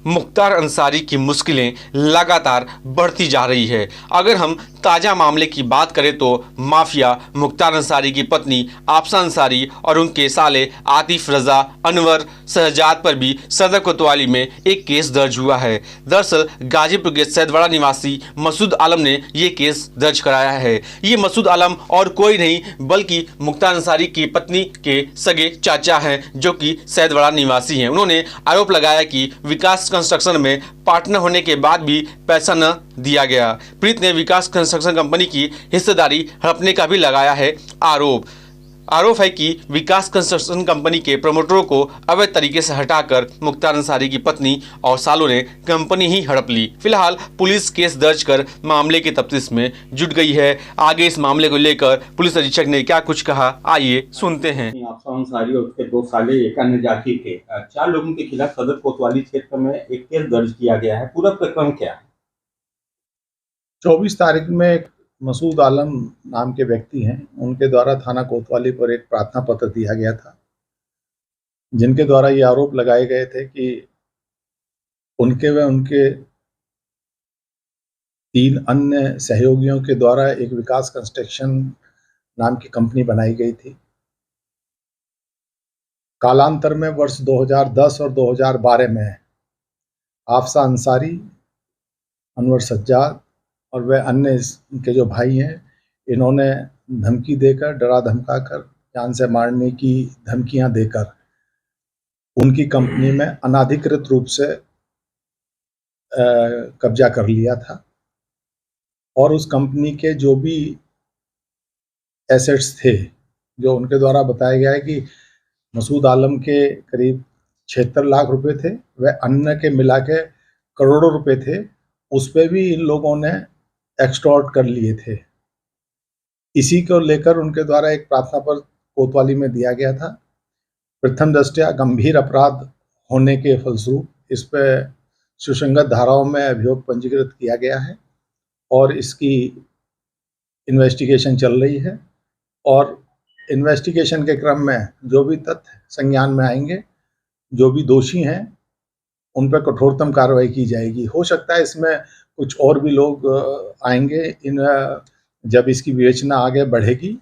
मुख्तार अंसारी की मुश्किलें लगातार बढ़ती जा रही है। अगर हम ताज़ा मामले की बात करें तो माफिया मुख्तार अंसारी की पत्नी आफसा अंसारी और उनके साले आतिफ रजा अनवर शहजाद पर भी सदर कोतवाली में एक केस दर्ज हुआ है। दरअसल गाजीपुर के सैदवाड़ा निवासी मसूद आलम ने ये केस दर्ज कराया है। ये मसूद आलम और कोई नहीं बल्कि मुख्तार अंसारी की पत्नी के सगे चाचा हैं, जो कि सैदवाड़ा निवासी हैं। उन्होंने आरोप लगाया कि विकास कंस्ट्रक्शन में पार्टनर होने के बाद भी पैसा न दिया गया। प्रीत ने विकास कंस्ट्रक्शन कंपनी की हिस्सेदारी हड़पने का भी लगाया है आरोप है कि विकास कंस्ट्रक्शन कंपनी के प्रमोटरों को अवैध तरीके से हटाकर मुख्तार अंसारी की पत्नी और सालों ने कंपनी ही हड़प ली। फिलहाल पुलिस केस दर्ज कर मामले की तफ्तीश में जुट गई है। आगे इस मामले को लेकर पुलिस अधीक्षक ने क्या कुछ कहा, आइए सुनते हैं। आफसा अंसारी और उसके 2 साले एक अन्य जाति के 4 लोगों के खिलाफ सदर कोतवाली क्षेत्र में एक केस दर्ज किया गया है। पूरा प्रकरण क्या है? 24 तारीख में एक मसूद आलम नाम के व्यक्ति हैं, उनके द्वारा थाना कोतवाली पर एक प्रार्थना पत्र दिया गया था, जिनके द्वारा ये आरोप लगाए गए थे कि उनके व उनके 3 अन्य सहयोगियों के द्वारा एक विकास कंस्ट्रक्शन नाम की कंपनी बनाई गई थी। कालांतर में वर्ष 2010 और 2012 में आफसा अंसारी, अनवर सज्जाद और वह अन्य इनके जो भाई हैं, इन्होंने धमकी देकर, डरा धमकाकर, जान से मारने की धमकियां देकर उनकी कंपनी में अनाधिकृत रूप से कब्जा कर लिया था और उस कंपनी के जो भी एसेट्स थे, जो उनके द्वारा बताया गया है कि मसूद आलम के करीब 76 लाख रुपए थे, वह अन्य के मिला के करोड़ों रुपए थे, उस पर भी इन लोगों ने एक्सटॉर्ट कर लिए थे। इसी को लेकर उनके द्वारा एक प्रार्थना पत्र कोतवाली में दिया गया था। प्रथम दृष्टया गंभीर अपराध होने के फलस्वरूप इस पर सुसंगत धाराओं में अभियोग पंजीकृत किया गया है और इसकी इन्वेस्टिगेशन चल रही है और इन्वेस्टिगेशन के क्रम में जो भी तथ्य संज्ञान में आएंगे, जो भी दोषी हैं, उन पर कठोरतम कार्रवाई की जाएगी। हो सकता है इसमें कुछ और भी लोग आएंगे। जब इसकी विवेचना आगे बढ़ेगी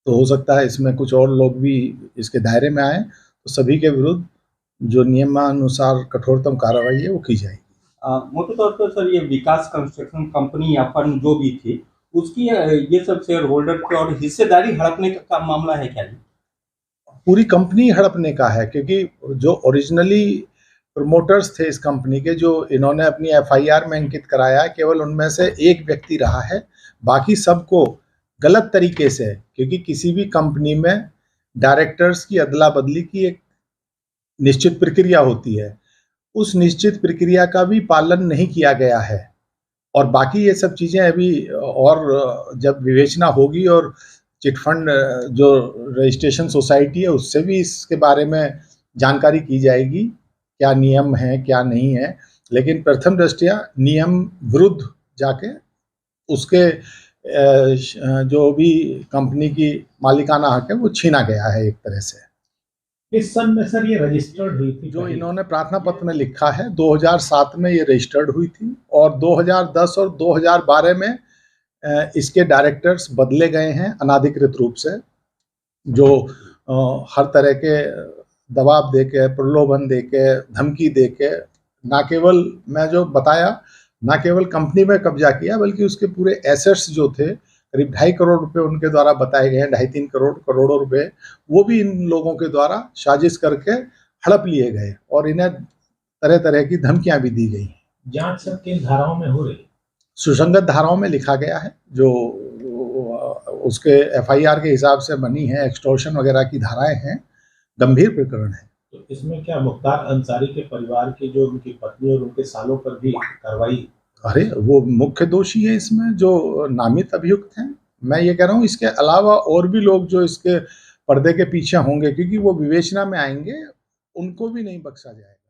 तो हो सकता है इसमें कुछ और लोग भी इसके दायरे में आए, तो सभी के विरुद्ध जो नियमानुसार कठोरतम कार्रवाई है वो की जाएगी। मोटे तौर पर सर, ये विकास कंस्ट्रक्शन कंपनी या फर्म जो भी थी, उसकी ये सब शेयर होल्डर थे और हिस्सेदारी हड़पने का मामला है क्या? पूरी कंपनी हड़पने का है, क्योंकि जो ओरिजिनली प्रमोटर्स थे इस कंपनी के, जो इन्होंने अपनी एफआईआर में अंकित कराया, केवल उनमें से एक व्यक्ति रहा है। बाकी सबको गलत तरीके से, क्योंकि किसी भी कंपनी में डायरेक्टर्स की अदला बदली की एक निश्चित प्रक्रिया होती है, उस निश्चित प्रक्रिया का भी पालन नहीं किया गया है। और बाकी ये सब चीज़ें अभी और जब विवेचना होगी और चिटफंड जो रजिस्ट्रेशन सोसाइटी है उससे भी इसके बारे में जानकारी की जाएगी, क्या नियम है क्या नहीं है। लेकिन प्रथम दृष्टया नियम विरुद्ध जाके उसके जो भी कंपनी की मालिकाना हक है वो छीना गया है एक तरह से। इस सन में सर ये रजिस्टर्ड हुई थी? जो इन्होंने प्रार्थना पत्र में लिखा है 2007 में ये रजिस्टर्ड हुई थी और 2010 और 2012 में इसके डायरेक्टर्स बदले गए हैं अनाधिकृत रूप से, जो हर तरह के दबाव देके, प्रलोभन देके, धमकी देके, ना केवल मैं जो बताया, ना केवल कंपनी में कब्जा किया बल्कि उसके पूरे एसेट्स जो थे, करीब 2.5 करोड़ रुपए उनके द्वारा बताए गए हैं, 2.5-3 करोड़ों रुपए, वो भी इन लोगों के द्वारा साजिश करके हड़प लिए गए और इन्हें तरह तरह की धमकियां भी दी गई। जांच सब किन धाराओं में हो रही? सुसंगत धाराओं में लिखा गया है, जो उसके एफआईआर के हिसाब से बनी है, एक्सटॉर्शन वगैरह की धाराएं हैं, गंभीर प्रकरण है। तो इसमें क्या मुख्तार अंसारी के परिवार के जो उनकी पत्नी और उनके सालों पर भी कार्रवाई? अरे वो मुख्य दोषी है इसमें, जो नामित अभियुक्त हैं। मैं ये कह रहा हूँ इसके अलावा और भी लोग जो इसके पर्दे के पीछे होंगे, क्योंकि वो विवेचना में आएंगे, उनको भी नहीं बख्शा जाएगा।